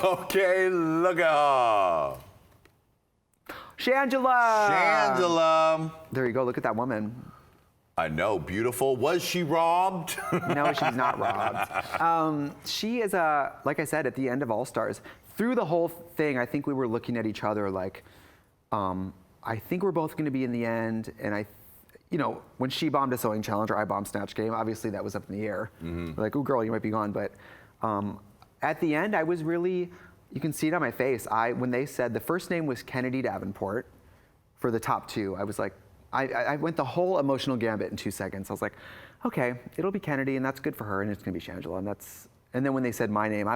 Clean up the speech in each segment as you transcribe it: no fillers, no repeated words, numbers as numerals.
Okay, look at her. Shangela! Shangela. There you go, look at that woman. I know, beautiful. Was she robbed? No, she's not robbed. She is like I said, at the end of All Stars, through the whole thing, I think we were looking at each other like, I think we're both gonna be in the end, and when she bombed a sewing challenge or I bombed Snatch Game, obviously that was up in the air. We're like, oh girl, you might be gone, but at the end, I was really, you can see it on my face. When they said the first name was Kennedy Davenport for the top two, I was like, I went the whole emotional gambit in 2 seconds. I was like, okay, it'll be Kennedy, and that's good for her, and it's gonna be Shangela, and then when they said my name,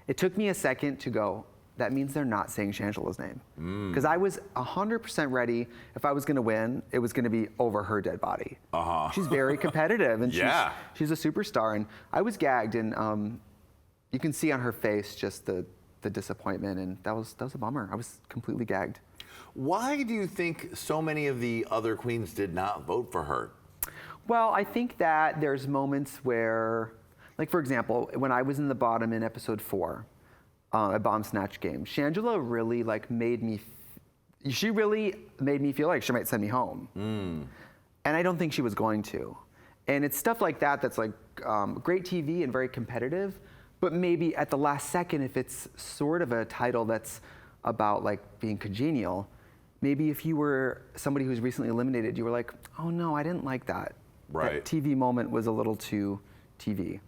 it took me a second to go, that means they're not saying Shangela's name. Because I was 100% ready, if I was gonna win, it was gonna be over her dead body. She's very competitive, and she's a superstar, and I was gagged, and you can see on her face just the disappointment, and that was a bummer. I was completely gagged. Why do you think so many of the other queens did not vote for her? Well, I think that there's moments where, like for example, when I was in the bottom in episode 4, a bomb snatch game, Shangela really made me feel like she might send me home. And I don't think she was going to. And it's stuff like that that's like great TV and very competitive, but maybe at the last second, if it's sort of a title that's about like being congenial, maybe if you were somebody who's recently eliminated, you were like, oh no, I didn't like that. Right. That TV moment was a little too TV.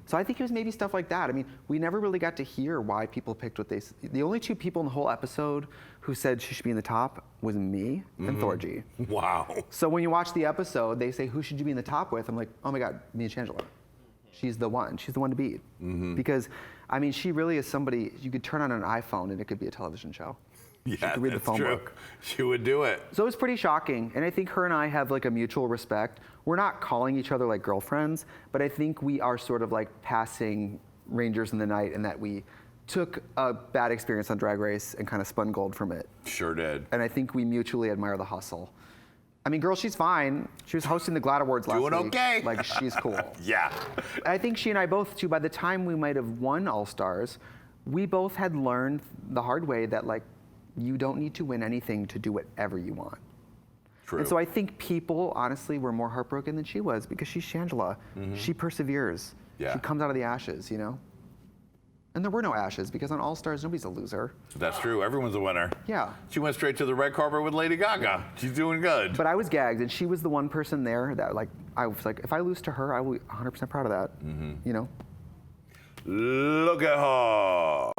So I think it was maybe stuff like that. I mean, we never really got to hear why people picked what they, the only 2 people in the whole episode who said she should be in the top was me and Thorgy. Wow. So when you watch the episode, they say, who should you be in the top with? I'm like, oh my God, me and Shangela. She's the one to beat. Because, I mean, she really is somebody, you could turn on an iPhone and it could be a television show. Yeah, she could read the phone book. She would do it. So it was pretty shocking. And I think her and I have like a mutual respect. We're not calling each other like girlfriends, but I think we are sort of like passing rangers in the night, in that we took a bad experience on Drag Race and kind of spun gold from it. Sure did. And I think we mutually admire the hustle. I mean, girl, she's fine. She was hosting the GLAAD Awards last week. Doing okay. Like, she's cool. Yeah. I think she and I both, too, by the time we might have won All Stars, we both had learned the hard way that, like, you don't need to win anything to do whatever you want. True. And so I think people, honestly, were more heartbroken than she was, because she's Shangela. She perseveres. Yeah. She comes out of the ashes, you know? And there were no ashes, because on All Stars, nobody's a loser. That's true. Everyone's a winner. Yeah. She went straight to the red carpet with Lady Gaga. She's doing good. But I was gagged, and she was the one person there that, like, I was like, if I lose to her, I will be 100% proud of that. You know? Look at her.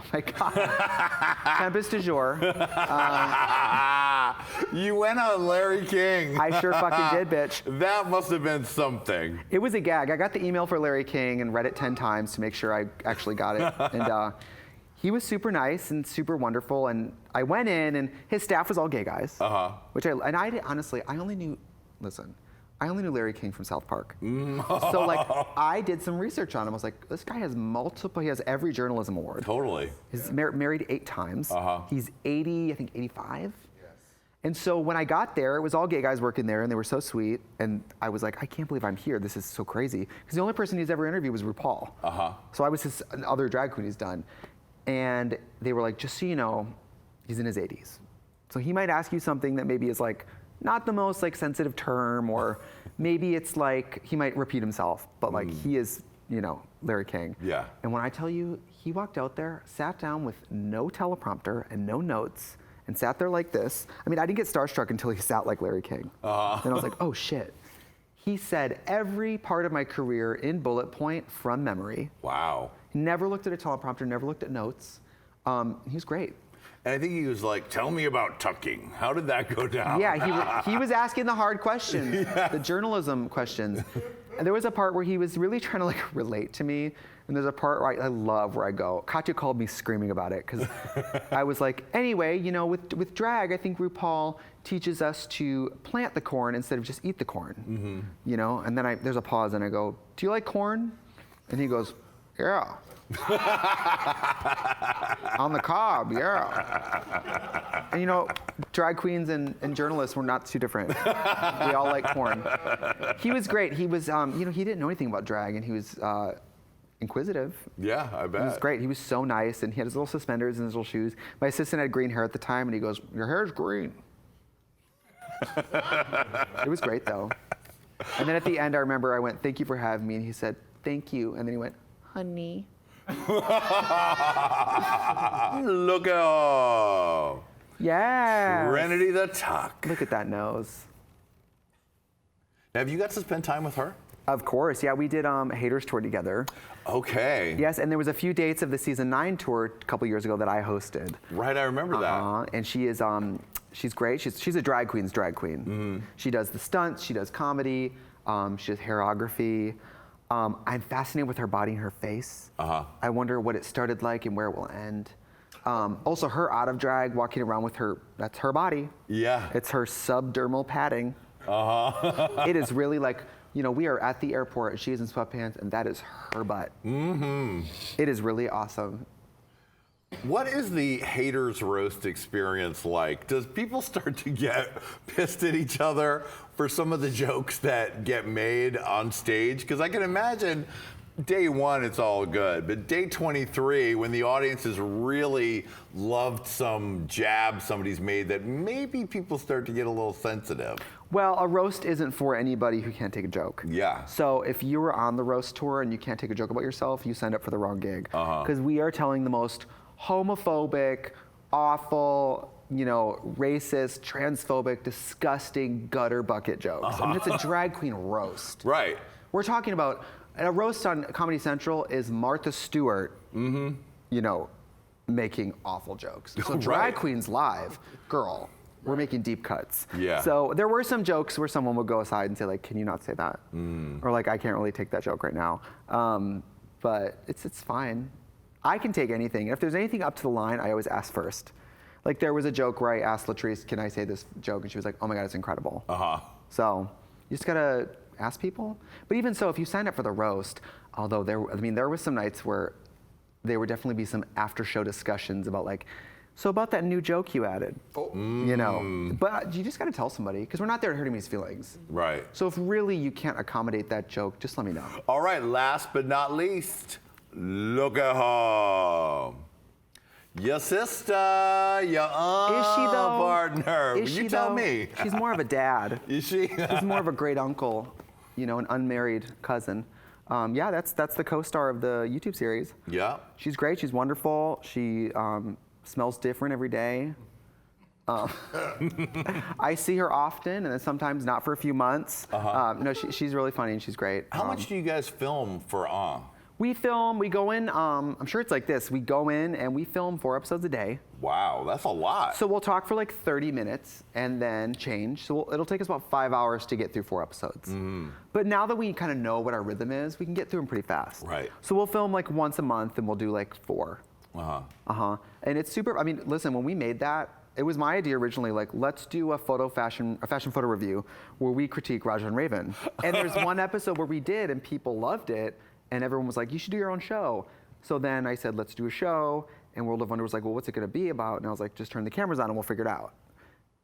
Oh my God. Tempest du jour. You went on Larry King. I sure fucking did, bitch. That must have been something. It was a gag. I got the email for Larry King and read it 10 times to make sure I actually got it. And he was super nice and super wonderful. And I went in, and his staff was all gay guys. Which honestly, I only knew Larry King from South Park. So like, I did some research on him. I was like, this guy has he has every journalism award. Totally. He's married 8 times. He's 80, I think 85. And so when I got there, it was all gay guys working there, and they were so sweet. And I was like, I can't believe I'm here. This is so crazy. Because the only person he's ever interviewed was RuPaul. So I was his other drag queen he's done. And they were like, just so you know, he's in his 80s. So he might ask you something that maybe is like, not the most like sensitive term, or maybe it's like, he might repeat himself, but like he is, you know, Larry King. Yeah. And when I tell you, he walked out there, sat down with no teleprompter and no notes, and sat there like this. I mean, I didn't get starstruck until he sat like Larry King. Then I was like, oh shit. He said every part of my career in bullet point from memory. Wow. He never looked at a teleprompter, never looked at notes. He was great. And I think he was like, tell me about tucking. How did that go down? Yeah, he was asking the hard questions, the journalism questions. And there was a part where he was really trying to like relate to me. And there's a part where I love where I go. Katya called me screaming about it, because I was like, anyway, you know, with drag, I think RuPaul teaches us to plant the corn instead of just eat the corn. You know, and then there's a pause, and I go, do you like corn? And he goes, yeah. On the cob, yeah. And you know, drag queens and journalists were not too different. We all like corn. He was great. He was, you know, he didn't know anything about drag, and he was inquisitive. Yeah, I bet. He was great. He was so nice, and he had his little suspenders and his little shoes. My assistant had green hair at the time, and he goes, "Your hair's green." It was great, though. And then at the end, I remember I went, "Thank you for having me," and he said, "Thank you," and then he went, "Honey." Look at Yeah. Trinity the Tuck. Look at that nose. Now, have you got to spend time with her? Of course, yeah. We did a Haters tour together. Okay. Yes, and there was a few dates of the season 9 tour a couple years ago that I hosted. Right, I remember that. And she is, she's great. She's a drag queen's drag queen. Mm-hmm. She does the stunts. She does comedy. She does hairography. I'm fascinated with her body and her face. I wonder what it started like and where it will end. Also, her out of drag, walking around with her, that's her body. Yeah. It's her subdermal padding. It is really like, you know, we are at the airport, she is in sweatpants, and that is her butt. Mm-hmm. It is really awesome. What is the haters roast experience like? Does people start to get pissed at each other for some of the jokes that get made on stage? Because I can imagine day 1, it's all good, but day 23, when the audience has really loved some jab somebody's made, that maybe people start to get a little sensitive. Well, a roast isn't for anybody who can't take a joke. Yeah. So if you were on the roast tour and you can't take a joke about yourself, you signed up for the wrong gig. Because we are telling the most homophobic, awful, you know, racist, transphobic, disgusting gutter bucket jokes. I mean, it's a drag queen roast. Right. We're talking about, and a roast on Comedy Central is Martha Stewart, you know, making awful jokes. So drag Right. queens live, girl, we're making deep cuts. Yeah. So there were some jokes where someone would go aside and say like, "Can you not say that?" Or like, "I can't really take that joke right now." But it's fine. I can take anything. If there's anything up to the line, I always ask first. Like there was a joke where I asked Latrice, "Can I say this joke?" And she was like, "Oh my God, it's incredible." So you just gotta ask people. But even so, if you sign up for the roast, although there was some nights where there would definitely be some after show discussions about like, "So about that new joke you added," you know. But you just gotta tell somebody, because we're not there to hurt anybody's feelings. Right. So if really you can't accommodate that joke, just let me know. All right, last but not least, look at her. Your sister, your Is she though? partner. Is You she tell though? me. She's more of a dad. Is she? He's more of a great uncle, you know, an unmarried cousin. Yeah, that's the co-star of the YouTube series. Yeah. She's great. She's wonderful. She smells different every day. I see her often, and then sometimes not for a few months. No, she's really funny and she's great. How much do you guys film for We go in, I'm sure it's like this. We go in and we film 4 episodes a day. Wow, that's a lot. So we'll talk for like 30 minutes and then change. So it'll take us about 5 hours to get through 4 episodes. But now that we kind of know what our rhythm is, we can get through them pretty fast. Right. So we'll film like once a month and we'll do like 4. And it's super, I mean, listen, when we made that, it was my idea originally, like, let's do a fashion photo review where we critique Raja and Raven. And there's one episode where we did and people loved it. And everyone was like, "You should do your own show." So then I said, "Let's do a show." And World of Wonder was like, "Well, what's it gonna be about?" And I was like, "Just turn the cameras on and we'll figure it out."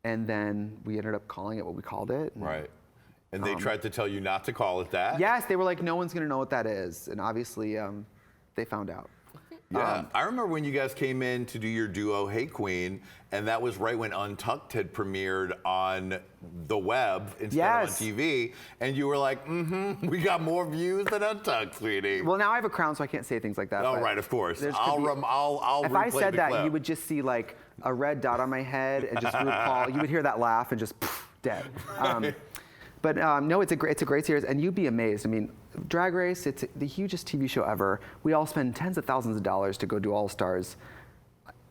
And then we ended up calling it what we called it. Right. And they tried to tell you not to call it that? Yes, they were like, "No one's gonna know what that is." And obviously, they found out. Yeah, I remember when you guys came in to do your duo, Hey Qween, and that was right when Untucked had premiered on the web instead of on TV, and you were like, we got more views than Untucked, sweetie. Well, now I have a crown, so I can't say things like that. Oh, right, of course. I'll if I said that, you would just see like a red dot on my head and just RuPaul. You would hear that laugh and just dead. But no, it's a great series, and you'd be amazed. I mean, Drag Race, it's the hugest TV show ever. We all spend tens of thousands of dollars to go do All Stars.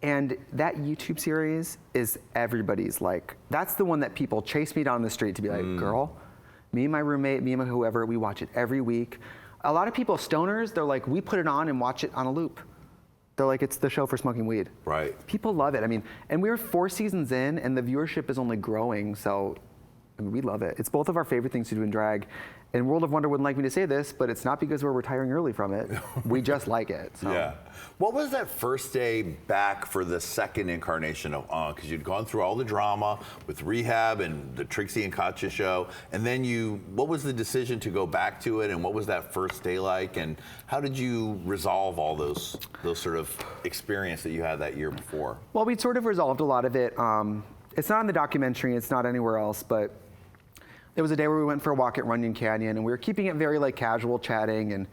And that YouTube series is everybody's like, that's the one that people chase me down the street to be like, "Girl, me and my roommate, me and my whoever, we watch it every week." A lot of people, stoners, they're like, we put it on and watch it on a loop. They're like, it's the show for smoking weed. Right. People love it. I mean, and we're 4 seasons in and the viewership is only growing, so I mean, we love it. It's both of our favorite things to do in drag. And World of Wonder wouldn't like me to say this, but it's not because we're retiring early from it. We just like it. So. Yeah. What was that first day back for the second incarnation of because you'd gone through all the drama with Rehab and the Trixie and Katya show, and then what was the decision to go back to it, and what was that first day like, and how did you resolve all those sort of experience that you had that year before? Well, we'd sort of resolved a lot of it. It's not in the documentary, it's not anywhere else, but there was a day where we went for a walk at Runyon Canyon, and we were keeping it very like casual chatting, and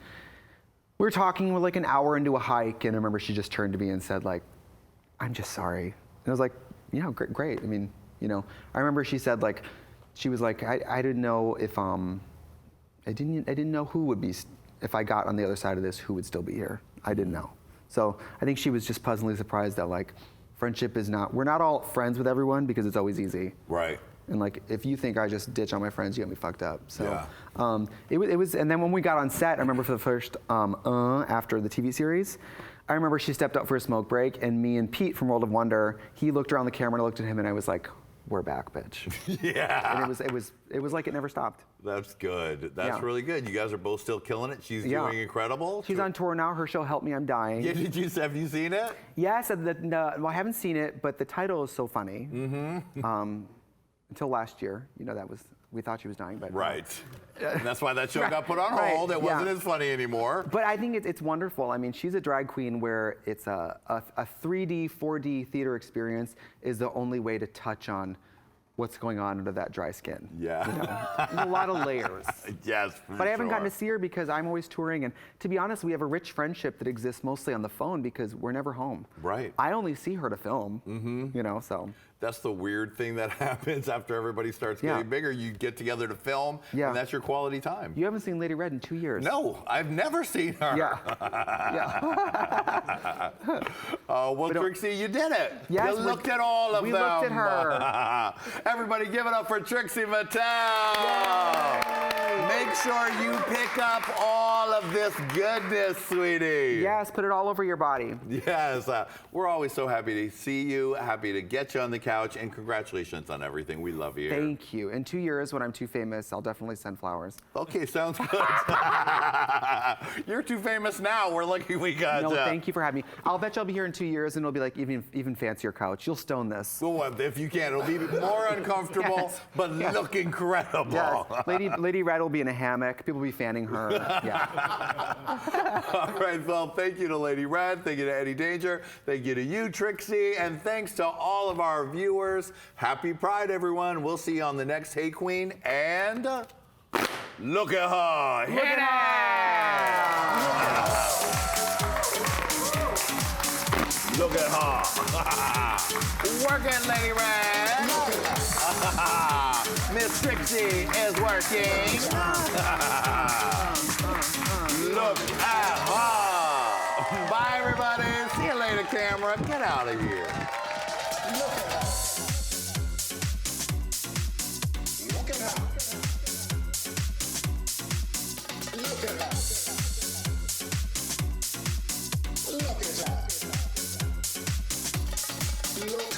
we were talking like an hour into a hike, and I remember she just turned to me and said like, "I'm just sorry." And I was like, "Yeah, great. I mean, you know." I remember she said like, she was like, "I didn't know if I didn't know who would be if I got on the other side of this, who would still be here. I didn't know." So I think she was just pleasantly surprised that like, friendship is not. We're not all friends with everyone because it's always easy. Right. And like, if you think I just ditch on my friends, you got me fucked up. So yeah. It was, and then when we got on set, I remember for the first after the TV series, I remember she stepped up for a smoke break, and me and Pete from World of Wonder, he looked around the camera and I looked at him and I was like, "We're back, bitch." Yeah. And it was like it never stopped. That's good. That's really good. You guys are both still killing it. She's doing incredible. She's on tour now. Her show, Help Me, I'm Dying. Yeah, have you seen it? Yes, well, I haven't seen it, but the title is so funny. Mm-hmm. Until last year, you know, we thought she was dying, but right. And that's why that show got put on hold. It wasn't as funny anymore. But I think it's wonderful. I mean, she's a drag queen where it's a 3D, 4D theater experience is the only way to touch on what's going on under that dry skin. Yeah. You know? There's a lot of layers. Yes, But I haven't gotten to see her because I'm always touring, and to be honest, we have a rich friendship that exists mostly on the phone because we're never home. Right. I only see her to film, you know, so. That's the weird thing that happens after everybody starts getting bigger. You get together to film, and that's your quality time. You haven't seen Lady Red in 2 years. No, I've never seen her. Yeah. Yeah. Well, Trixie, you did it. Yes, you looked at all of them. We looked at her. Everybody give it up for Trixie Mattel. Yay. Make sure you pick up all of this goodness, sweetie. Yes, put it all over your body. Yes, we're always so happy to see you, happy to get you on the couch, and congratulations on everything. We love you. Thank you. In 2 years, when I'm too famous, I'll definitely send flowers. Okay, sounds good. You're too famous now. We're lucky we got No, thank you for having me. I'll bet you I'll be here in 2 years, and it'll be like even fancier couch. You'll stone this. Well, if you can, it'll be more uncomfortable, but look incredible. Yes. Lady Red will be in a hammock. People will be fanning her. Yeah. All right, well, thank you to Lady Red. Thank you to Eddie Danger. Thank you to you, Trixie. And thanks to all of our viewers. Happy Pride, everyone. We'll see you on the next Hey Qween. And look at her. Look at her. Look at her. Work it, Lady Red. Miss Trixie is working. Look at her. Bye, everybody. See you later, camera. Get out of here. Look at her. Look at her. Look at her. Look at her. Look